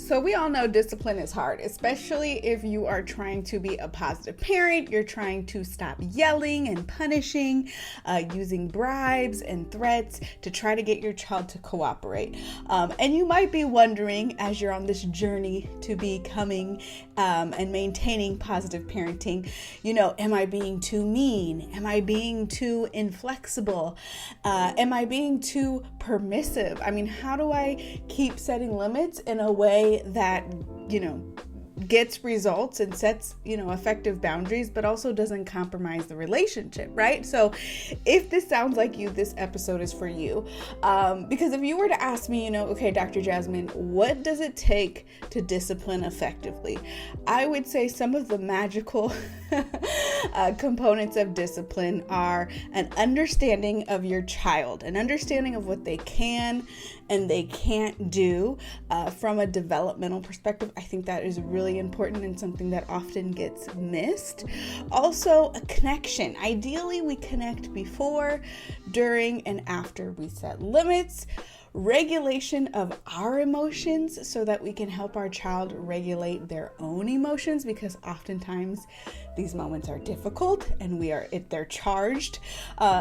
So we all know discipline is hard, especially if you are trying to be a positive parent. You're trying to stop yelling and punishing, using bribes and threats to try to get your child to cooperate. And you might be wondering, as you're on this journey to becoming and maintaining positive parenting, am I being too mean? Am I being too inflexible? Am I being too permissive? I mean, how do I keep setting limits in a way that, gets results and sets, effective boundaries, but also doesn't compromise the relationship, right? So if this sounds like you, this episode is for you. Because if you were to ask me, okay, Dr. Jasmine, what does it take to discipline effectively? I would say some of the magical components of discipline are an understanding of your child, an understanding of what they can and they can't do from a developmental perspective. I think that is really important and something that often gets missed. Also, a connection. Ideally, we connect before, during, and after we set limits. Regulation of our emotions so that we can help our child regulate their own emotions, because oftentimes these moments are difficult and they're charged,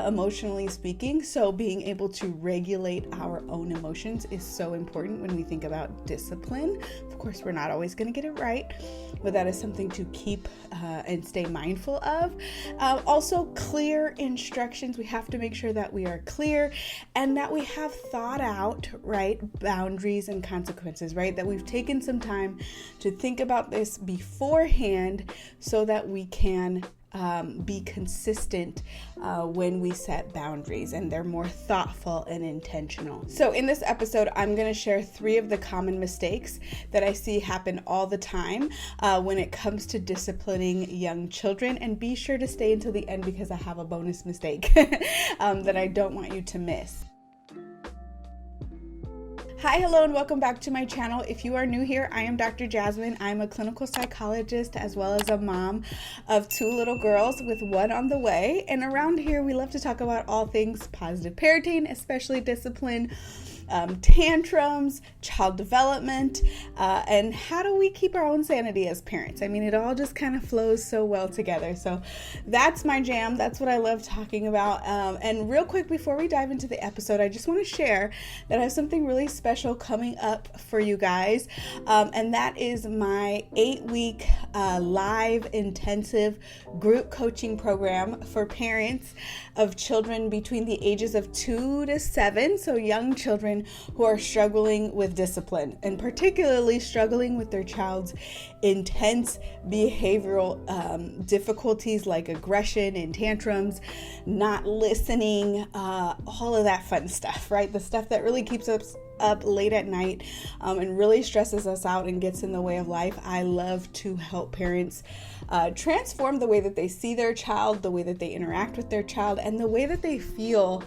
emotionally speaking. So being able to regulate our own emotions is so important when we think about discipline. Of course, we're not always going to get it right, but that is something to keep and stay mindful of. Also, clear instructions. We have to make sure that we are clear and that we have thought out, right, boundaries and consequences, right? That we've taken some time to think about this beforehand so that we can be consistent when we set boundaries, and they're more thoughtful and intentional. So in this episode, I'm going to share 3 of the common mistakes that I see happen all the time when it comes to disciplining young children. And be sure to stay until the end because I have a bonus mistake that I don't want you to miss. Hi, hello, and welcome back to my channel. If you are new here, I am Dr. Jasmine. I'm a clinical psychologist as well as a mom of 2 little girls with 1 on the way. And around here, we love to talk about all things positive parenting, especially discipline, tantrums, child development, and how do we keep our own sanity as parents? I mean, it all just kind of flows so well together. So that's my jam. That's what I love talking about. And real quick, before we dive into the episode, I just want to share that I have something really special coming up for you guys. And that is my 8-week live intensive group coaching program for parents of children between the ages of 2 to 7. So young children who are struggling with discipline, and particularly struggling with their child's intense behavioral difficulties like aggression and tantrums, not listening, all of that fun stuff, right? The stuff that really keeps us up late at night and really stresses us out and gets in the way of life. I love to help parents transform the way that they see their child, the way that they interact with their child, and the way that they feel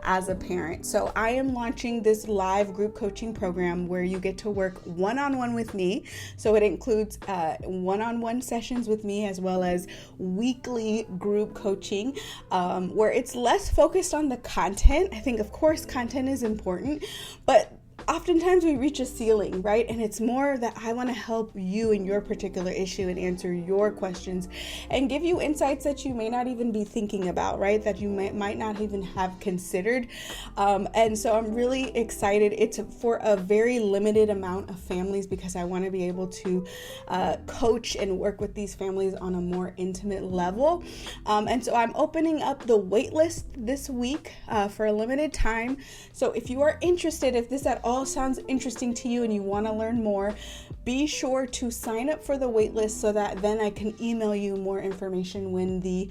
as a parent. So I am launching this live group coaching program where you get to work one-on-one with me. So it includes one-on-one sessions with me as well as weekly group coaching where it's less focused on the content. I think, of course, content is important, but oftentimes we reach a ceiling, right? And it's more that I want to help you in your particular issue and answer your questions and give you insights that you may not even be thinking about, right? That you might not even have considered. And so I'm really excited. It's for a very limited amount of families because I want to be able to coach and work with these families on a more intimate level. And so I'm opening up the wait list this week for a limited time. So if you are interested, if this at all sounds interesting to you and you want to learn more, be sure to sign up for the waitlist so that then I can email you more information when the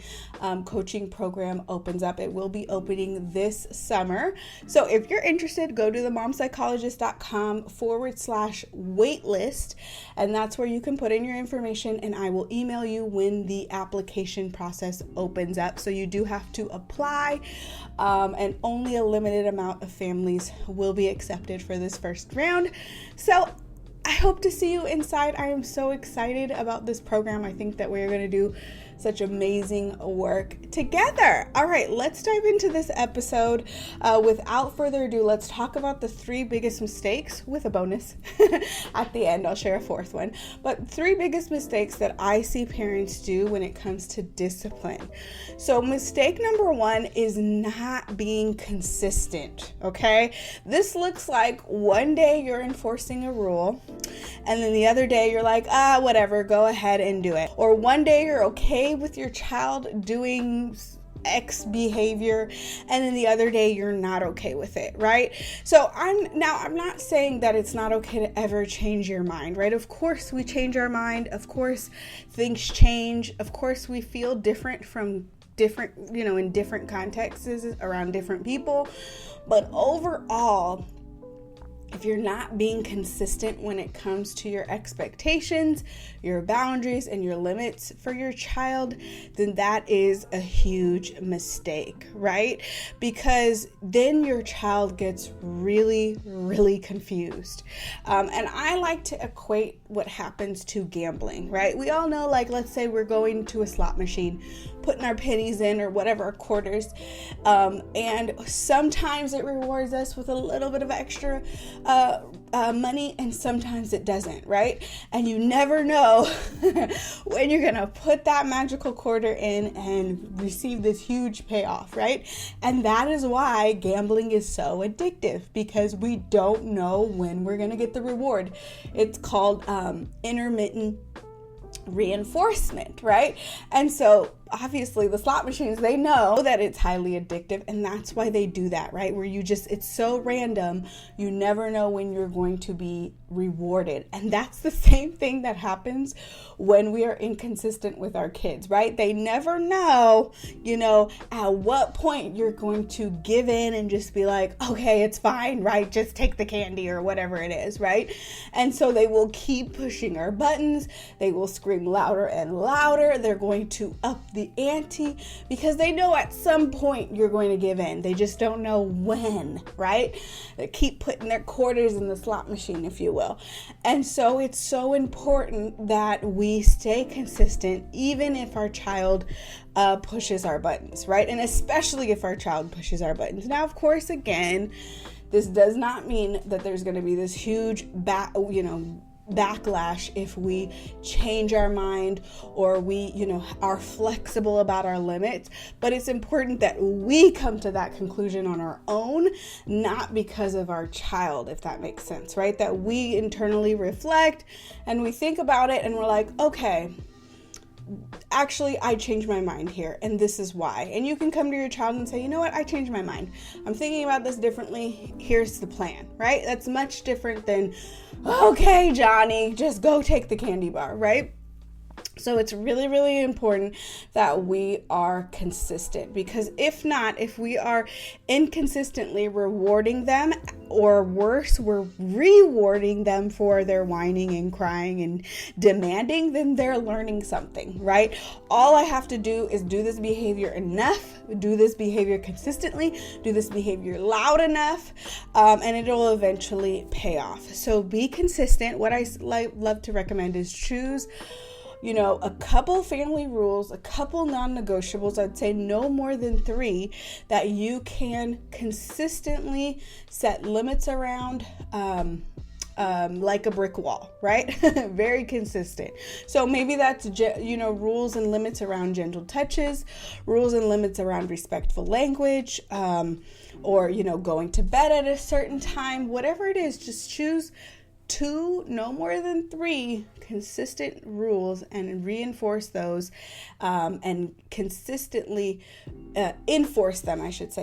coaching program opens up. It will be opening this summer. So if you're interested, go to themomspsychologist.com/waitlist, and that's where you can put in your information and I will email you when the application process opens up. So you do have to apply and only a limited amount of families will be accepted for this first round. So I hope to see you inside. I am so excited about this program. I think that we're going to do such amazing work together. All right, let's dive into this episode. Without further ado, let's talk about the 3 biggest mistakes, with a bonus. At the end, I'll share a 4th one. But 3 biggest mistakes that I see parents do when it comes to discipline. So mistake number 1 is not being consistent, okay? This looks like one day you're enforcing a rule, and then the other day you're like, whatever, go ahead and do it. Or one day you're okay with your child doing X behavior, and then the other day you're not okay with it, right? So I'm not saying that it's not okay to ever change your mind, right? Of course we change our mind. Of course things change. Of course we feel different from different, in different contexts around different people. But overall, if you're not being consistent when it comes to your expectations, your boundaries, and your limits for your child, then that is a huge mistake, right? Because then your child gets really, really confused. And I like to equate what happens to gambling, right? We all know, like, let's say we're going to a slot machine, putting our pennies in or whatever, our quarters, and sometimes it rewards us with a little bit of extra money, and sometimes it doesn't, right? And you never know when you're gonna put that magical quarter in and receive this huge payoff, right? And that is why gambling is so addictive, because we don't know when we're gonna get the reward. It's called intermittent reinforcement, right? And so obviously the slot machines, they know that it's highly addictive, and that's why they do that, right? Where it's so random, you never know when you're going to be rewarded. And that's the same thing that happens when we are inconsistent with our kids, right? They never know, at what point you're going to give in and just be like, okay, it's fine, right? Just take the candy or whatever it is, right? And so they will keep pushing our buttons. They will scream louder and louder. They're going to up the ante because they know at some point you're going to give in. They just don't know when, right? They keep putting their quarters in the slot machine, if you will. And so it's so important that we stay consistent, even if our child pushes our buttons, right? And especially if our child pushes our buttons. Now, of course, again, this does not mean that there's going to be this huge backlash if we change our mind or we, are flexible about our limits. But it's important that we come to that conclusion on our own, not because of our child, if that makes sense, right? That we internally reflect and we think about it and we're like, okay, actually, I changed my mind here, and this is why. And you can come to your child and say, you know what, I changed my mind. I'm thinking about this differently. Here's the plan, right? That's much different than, okay, Johnny, just go take the candy bar, right? So it's really, really important that we are consistent, because if not, if we are inconsistently rewarding them, or worse, we're rewarding them for their whining and crying and demanding, then they're learning something, right? All I have to do is do this behavior enough, do this behavior consistently, do this behavior loud enough, and it'll eventually pay off. So be consistent. What I love to recommend is choose a couple family rules, a couple non-negotiables. I'd say no more than 3 that you can consistently set limits around, like a brick wall, right? Very consistent. So maybe that's, rules and limits around gentle touches, rules and limits around respectful language, or, going to bed at a certain time, whatever it is, just choose 2, no more than 3 consistent rules and reinforce those, and consistently enforce them,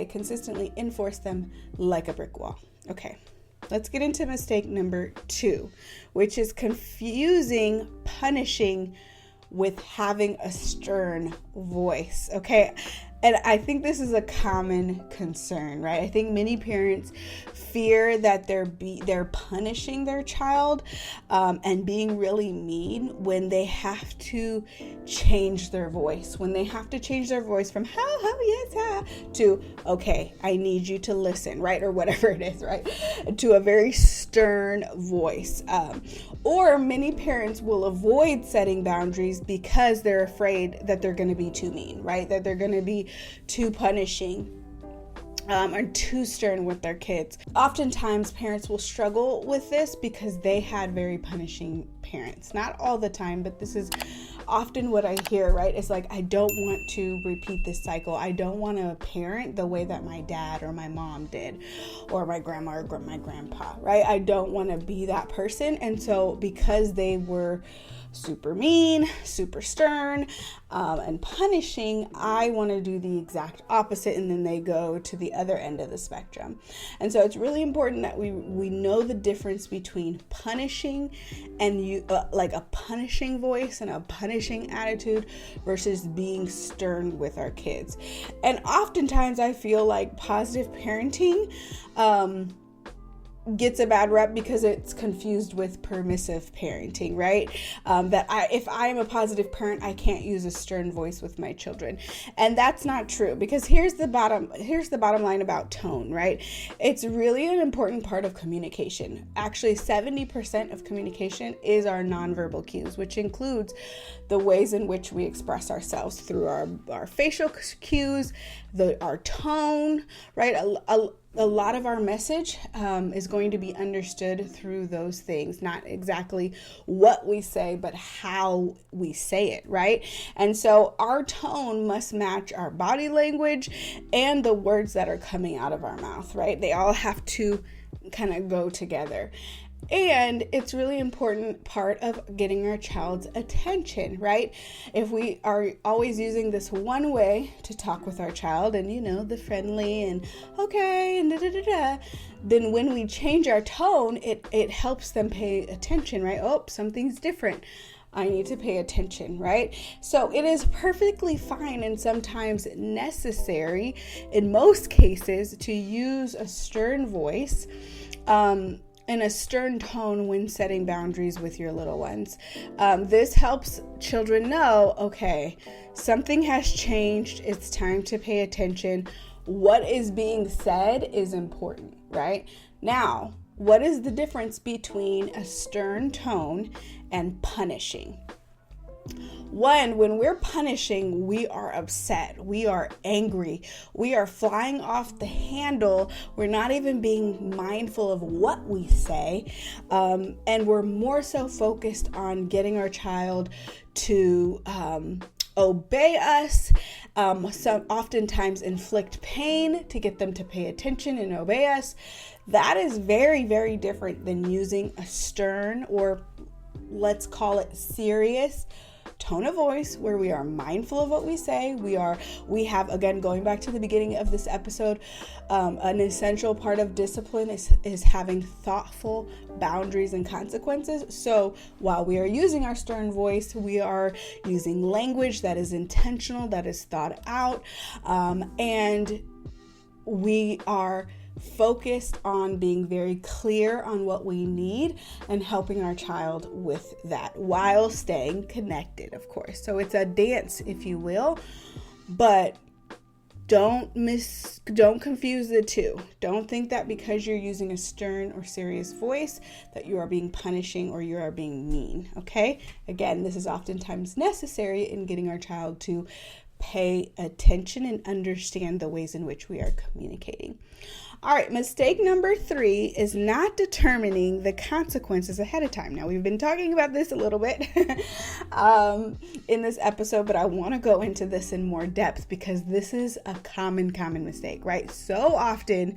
consistently enforce them like a brick wall. Okay, let's get into mistake number 2, which is confusing punishing with having a stern voice. Okay, And I think this is a common concern, right? I think many parents fear that they're punishing their child and being really mean when they have to change their voice. When they have to change their voice from yes, to okay, I need you to listen, right? Or whatever it is, right? To a very stern voice. Or many parents will avoid setting boundaries because they're afraid that they're going to be too mean, right? That they're going to be too punishing or too stern with their kids. Oftentimes, parents will struggle with this because they had very punishing parents. Not all the time, but this is often what I hear, right? It's like, I don't want to repeat this cycle. I don't want to parent the way that my dad or my mom did, or my grandma or my grandpa, right? I don't want to be that person. And so because they were super mean, super stern, and punishing, I want to do the exact opposite, and then they go to the other end of the spectrum. And so it's really important that we know the difference between punishing and like a punishing voice and a punishing attitude versus being stern with our kids. And oftentimes I feel like positive parenting gets a bad rep because it's confused with permissive parenting, right? If I am a positive parent, I can't use a stern voice with my children. And that's not true, because here's the bottom line about tone, right? It's really an important part of communication. Actually, 70% of communication is our nonverbal cues, which includes the ways in which we express ourselves through our facial cues, our tone, right? A lot of our message is going to be understood through those things, not exactly what we say, but how we say it, right? And so our tone must match our body language and the words that are coming out of our mouth, right? They all have to kind of go together. And it's really important part of getting our child's attention, right? If we are always using this one way to talk with our child, and the friendly and okay and then when we change our tone, it helps them pay attention, right? Oh, something's different. I need to pay attention, right? So it is perfectly fine and sometimes necessary in most cases to use a stern voice and a stern tone when setting boundaries with your little ones. This helps children know, okay, something has changed. It's time to pay attention. What is being said is important, right? Now, what is the difference between a stern tone and punishing? One, when we're punishing, we are upset, we are angry, we are flying off the handle, we're not even being mindful of what we say, and we're more so focused on getting our child to obey us, oftentimes inflict pain to get them to pay attention and obey us. That is very, very different than using a stern, or let's call it serious, tone of voice where we are mindful of what we say. We have, again, going back to the beginning of this episode, an essential part of discipline is having thoughtful boundaries and consequences. So while we are using our stern voice, we are using language that is intentional, that is thought out, and we are focused on being very clear on what we need and helping our child with that while staying connected, of course. So it's a dance, if you will, but don't confuse the two. Don't think that because you're using a stern or serious voice that you are being punishing or you are being mean, okay? Again, this is oftentimes necessary in getting our child to pay attention and understand the ways in which we are communicating. All right, mistake number 3 is not determining the consequences ahead of time. Now, we've been talking about this a little bit in this episode, but I want to go into this in more depth because this is a common mistake, right? So often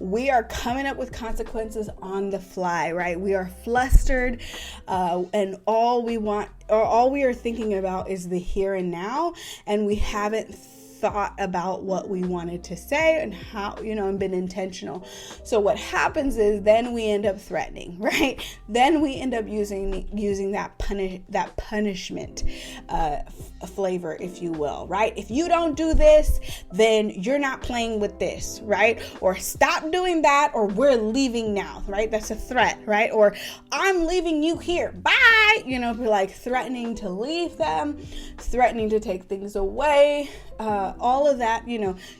we are coming up with consequences on the fly, right? We are flustered, and all we are thinking about is the here and now, and we haven't thought about what we wanted to say and how, and been intentional. So what happens is then we end up threatening, right? Then we end up using that punishment flavor, if you will, right? If you don't do this, then you're not playing with this, right? Or stop doing that, or we're leaving now, right? That's a threat, right? Or I'm leaving you here, bye. We're like threatening to leave them, threatening to take things away, all of that,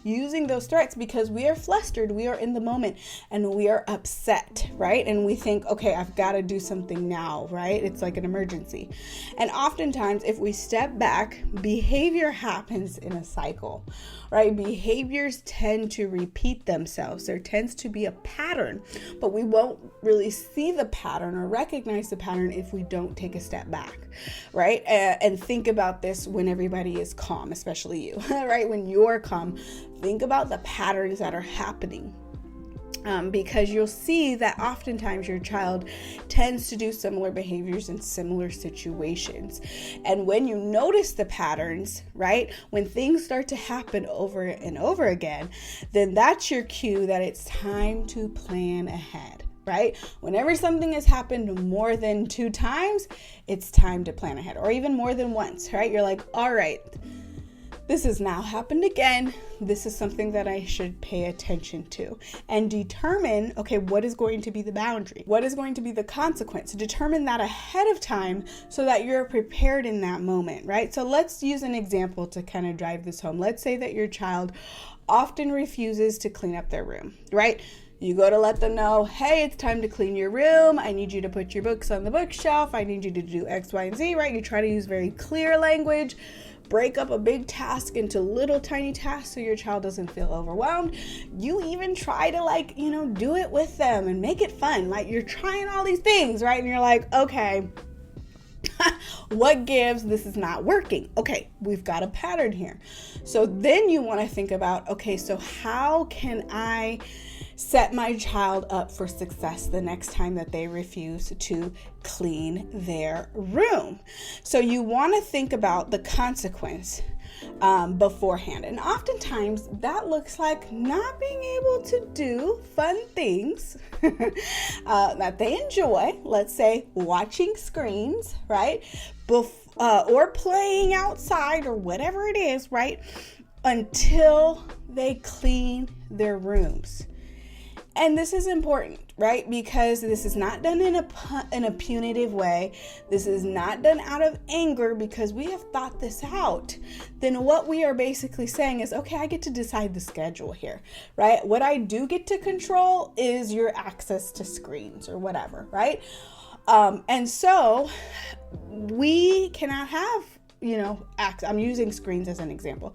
using those threats because we are flustered, we are in the moment, and we are upset, right? And we think, okay, I've got to do something now, right? It's like an emergency. And oftentimes, if we step back, behavior happens in a cycle, right? Behaviors tend to repeat themselves. There tends to be a pattern, but we won't really see the pattern or recognize the pattern if we don't take a step back, right? And think about this when everybody is calm, especially you, right? When you're calm, think about the patterns that are happening. Because you'll see that oftentimes your child tends to do similar behaviors in similar situations. And when you notice the patterns, right, when things start to happen over and over again, then that's your cue that it's time to plan ahead. Right? Whenever something has happened more than 2 times, it's time to plan ahead, or even more than once, right? You're like, all right, this has now happened again. This is something that I should pay attention to and determine, okay, what is going to be the boundary? What is going to be the consequence? Determine that ahead of time so that you're prepared in that moment, right? So let's use an example to kind of drive this home. Let's say that your child often refuses to clean up their room, right? You go to let them know, hey, it's time to clean your room. I need you to put your books on the bookshelf. I need you to do X, Y, and Z, right? You try to use very clear language, break up a big task into little tiny tasks so your child doesn't feel overwhelmed. You even try to do it with them and make it fun. Like you're trying all these things, right? And you're like, okay, what gives? This is not working. Okay, we've got a pattern here. So then you want to think about, okay, so how can I set my child up for success the next time that they refuse to clean their room? So you want to think about the consequence beforehand. And oftentimes that looks like not being able to do fun things that they enjoy. Let's say watching screens, right? Or playing outside or whatever it is, right? Until they clean their rooms. And this is important, right? Because this is not done in a punitive way. This is not done out of anger because we have thought this out. Then what we are basically saying is, okay, I get to decide the schedule here, right? What I do get to control is your access to screens or whatever, right? And so we cannot have, I'm using screens as an example.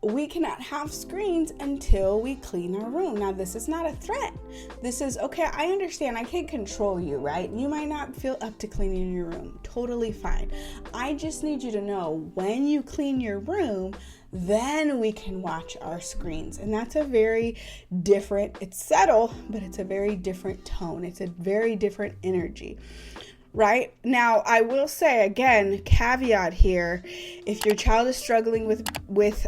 We cannot have screens until we clean our room. Now, this is not a threat. This is, okay, I understand. I can't control you, right? You might not feel up to cleaning your room. Totally fine. I just need you to know when you clean your room, then we can watch our screens. And that's a very different, it's subtle, but it's a very different tone. It's a very different energy. Right? Now, I will say again, caveat here, if your child is struggling with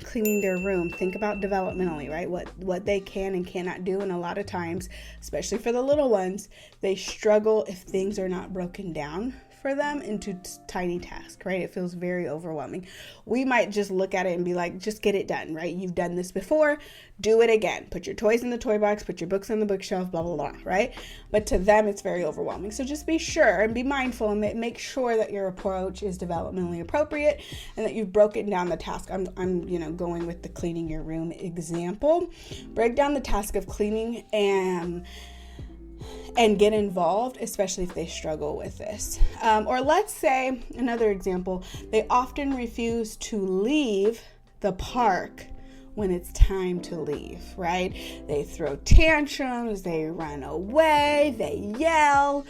cleaning their room, think about developmentally, right? What they can and cannot do. And a lot of times, especially for the little ones, they struggle if things are not broken down for them into tiny tasks, right? It feels very overwhelming. We might just look at it and be like, just get it done, right? You've done this before, do it again. Put your toys in the toy box, put your books on the bookshelf, blah, blah, blah, right? But to them, it's very overwhelming. So just be sure and be mindful and make sure that your approach is developmentally appropriate and that you've broken down the task. I'm going with the cleaning your room example. Break down the task of cleaning and get involved, especially if they struggle with this. Or let's say, another example, they often refuse to leave the park when it's time to leave, right? They throw tantrums, they run away, they yell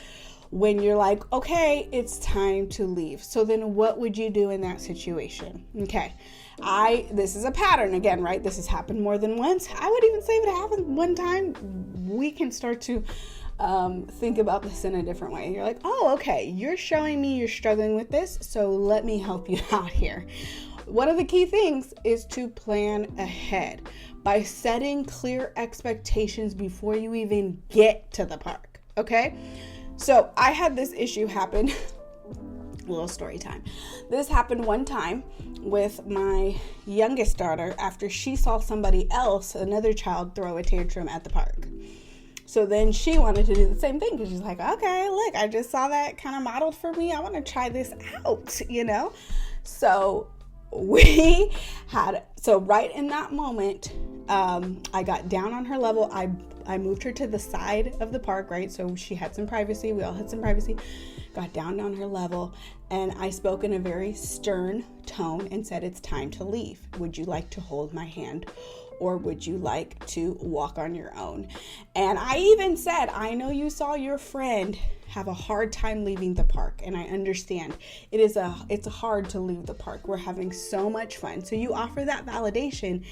when you're like, okay, it's time to leave. So then what would you do in that situation? Okay. This is a pattern again, right? This has happened more than once. I would even say if it happened one time, we can start to think about this in a different way. You're like, oh, okay, you're showing me you're struggling with this, so let me help you out here. one of the key things is to plan ahead by setting clear expectations before you even get to the park. Okay. So I had this issue happen. A little story time. This happened one time with my youngest daughter after she saw somebody else, another child, throw a tantrum at the park. So then she wanted to do the same thing because she's like, okay, look, I just saw that kind of modeled for me. I want to try this out, So right in that moment, I got down on her level. I moved her to the side of the park, right? So she had some privacy. We all had some privacy. Got down on her level, and I spoke in a very stern tone and said, it's time to leave. Would you like to hold my hand, or would you like to walk on your own? And I even said, I know you saw your friend have a hard time leaving the park, and I understand it's hard to leave the park. We're having so much fun. So you offer that validation,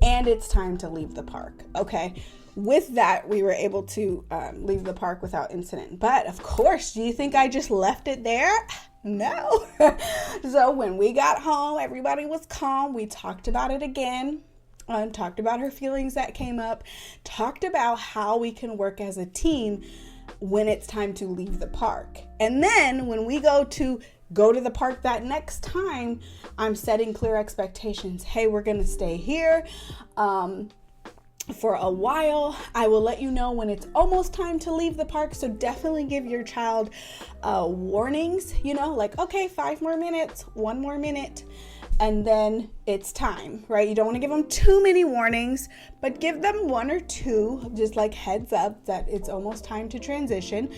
and it's time to leave the park. Okay. With that, we were able to leave the park without incident. But of course, do you think I just left it there? No. So when we got home, everybody was calm. We talked about it again. Talked about her feelings that came up. Talked about how we can work as a team when it's time to leave the park. And then when we go to the park that next time, I'm setting clear expectations. Hey, we're going to stay here for a while. I will let you know when it's almost time to leave the park. So definitely give your child warnings, like, okay, 5 more minutes, 1 more minute, and then it's time, right? You don't want to give them too many warnings, but give them 1 or 2, just like heads up that it's almost time to transition.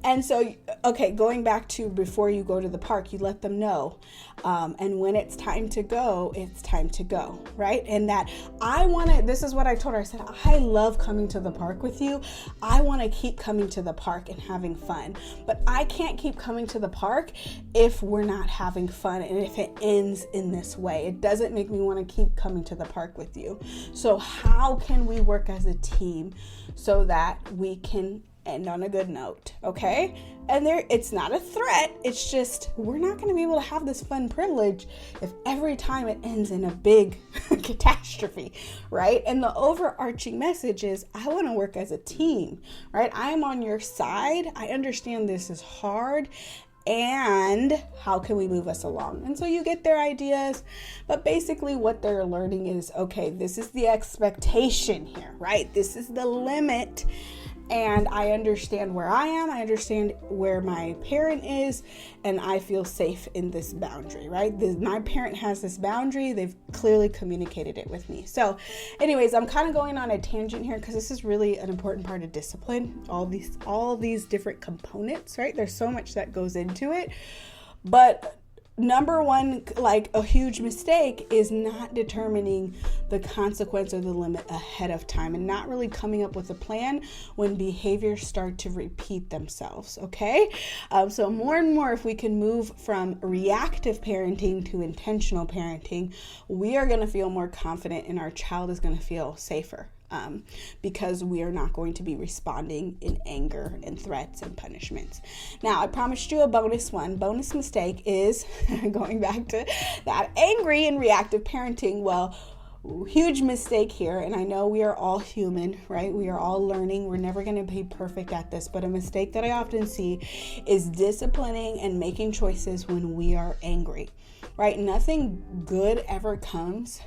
And so, okay, going back to before you go to the park, you let them know. And when it's time to go, it's time to go, right? And that this is what I told her. I said, I love coming to the park with you. I want to keep coming to the park and having fun. But I can't keep coming to the park if we're not having fun and if it ends in this way. It doesn't make me want to keep coming to the park with you. So how can we work as a team so that we can end on a good note, okay? And it's not a threat. It's just we're not going to be able to have this fun privilege if every time it ends in a big catastrophe, right? And the overarching message is I want to work as a team, right? I am on your side. I understand this is hard. And how can we move us along? And so you get their ideas, but basically what they're learning is, okay, this is the expectation here, right? This is the limit. And I understand where I am. I understand where my parent is, and I feel safe in this boundary, right? My parent has this boundary. They've clearly communicated it with me. So anyways, I'm kind of going on a tangent here because this is really an important part of discipline. All these different components, right? There's so much that goes into it. But number one, like a huge mistake is not determining the consequence or the limit ahead of time and not really coming up with a plan when behaviors start to repeat themselves, okay? So more and more, if we can move from reactive parenting to intentional parenting, we are going to feel more confident and our child is going to feel safer. Because we are not going to be responding in anger and threats and punishments. Now, I promised you a bonus one. Bonus mistake is going back to that angry and reactive parenting. Well, huge mistake here, and I know we are all human, right? We are all learning. We're never going to be perfect at this, but a mistake that I often see is disciplining and making choices when we are angry, right? Nothing good ever comes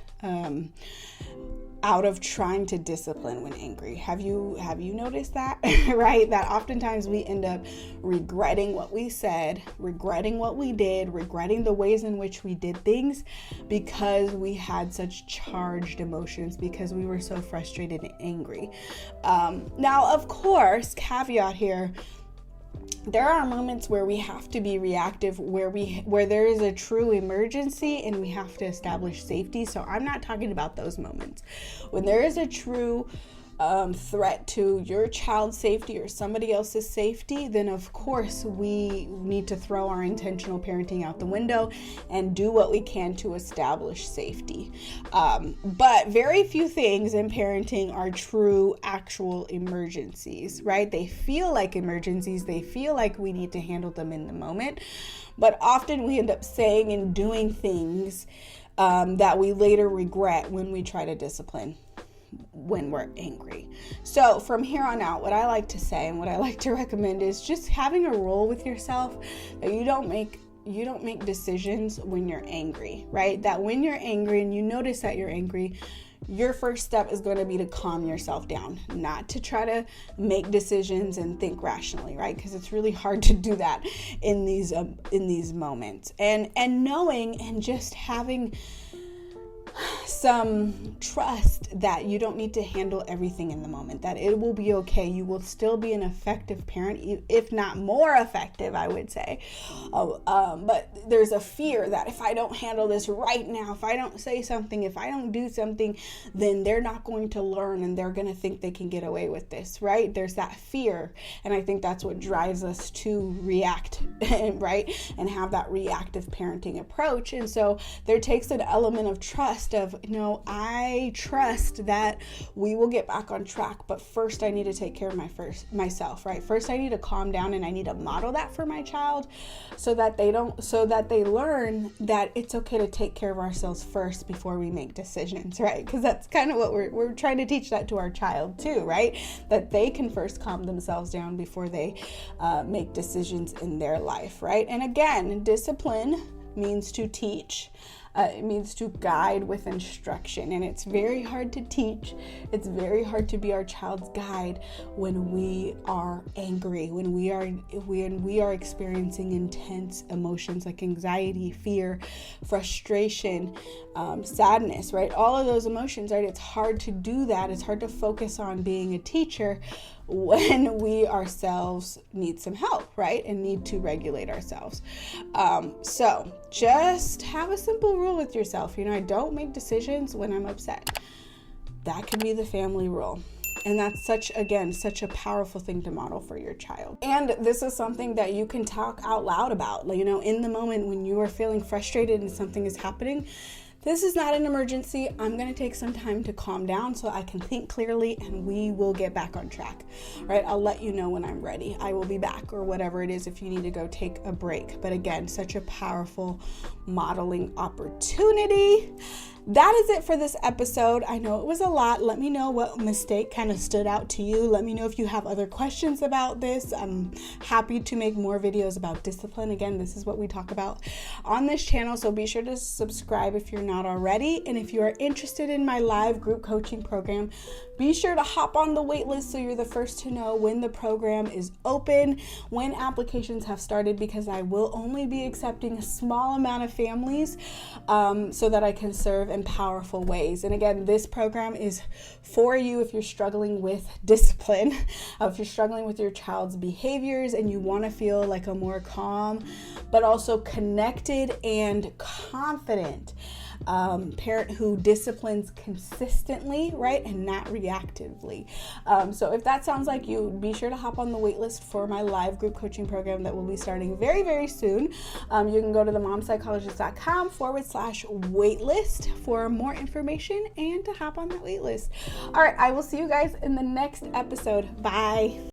out of trying to discipline when angry. Have you noticed that? Right? That oftentimes we end up regretting what we said, regretting what we did, regretting the ways in which we did things because we had such charged emotions, because we were so frustrated and angry. Now, of course, caveat here, there are moments where we have to be reactive, where there is a true emergency and we have to establish safety. So I'm not talking about those moments. When there is a true threat to your child's safety or somebody else's safety, then of course we need to throw our intentional parenting out the window and do what we can to establish safety. But very few things in parenting are true, actual emergencies, right? They feel like emergencies. They feel like we need to handle them in the moment. But often we end up saying and doing things that we later regret when we try to discipline when we're angry. So from here on out, what I like to say and what I like to recommend is just having a rule with yourself that you don't make decisions when you're angry, right? That when you're angry and you notice that you're angry, your first step is going to be to calm yourself down, not to try to make decisions and think rationally, right? Because it's really hard to do that in these moments. And knowing and just having some trust that you don't need to handle everything in the moment, that it will be okay. You will still be an effective parent, if not more effective, I would say. But there's a fear that if I don't handle this right now, if I don't say something, if I don't do something, then they're not going to learn and they're going to think they can get away with this, right? There's that fear. And I think that's what drives us to react, right? And have that reactive parenting approach. And so there takes an element of trust of, I trust that we will get back on track, but first I need to take care of myself, right? First I need to calm down and I need to model that for my child so that they learn that it's okay to take care of ourselves first before we make decisions, right? Because that's kind of what we're trying to teach that to our child too, right? That they can first calm themselves down before they make decisions in their life, right? And again, discipline means to teach. It means to guide with instruction, and it's very hard to teach. It's very hard to be our child's guide when we are angry, when we are experiencing intense emotions like anxiety, fear, frustration, sadness, right? All of those emotions, right? It's hard to do that. It's hard to focus on being a teacher when we ourselves need some help, right? And need to regulate ourselves. So just have a simple rule with yourself. I don't make decisions when I'm upset. That can be the family rule. And that's such a powerful thing to model for your child. And this is something that you can talk out loud about. In the moment when you are feeling frustrated and something is happening, this is not an emergency. I'm going to take some time to calm down so I can think clearly and we will get back on track, right? I'll let you know when I'm ready. I will be back, or whatever it is if you need to go take a break. But again, such a powerful modeling opportunity. That is it for this episode. I know it was a lot. Let me know what mistake kind of stood out to you. Let me know if you have other questions about this. I'm happy to make more videos about discipline. Again, this is what we talk about on this channel, so be sure to subscribe if you're not already. And if you are interested in my live group coaching program, be sure to hop on the wait list so you're the first to know when the program is open, when applications have started, because I will only be accepting a small amount of families so that I can serve in powerful ways. And again, this program is for you if you're struggling with discipline, if you're struggling with your child's behaviors and you want to feel like a more calm, but also connected and confident parent who disciplines consistently, right, and not reactively. So if that sounds like you, be sure to hop on the wait list for my live group coaching program that will be starting very, very soon. You can go to themomspsychologist.com/waitlist for more information and to hop on that wait list. All right, I will see you guys in the next episode. Bye.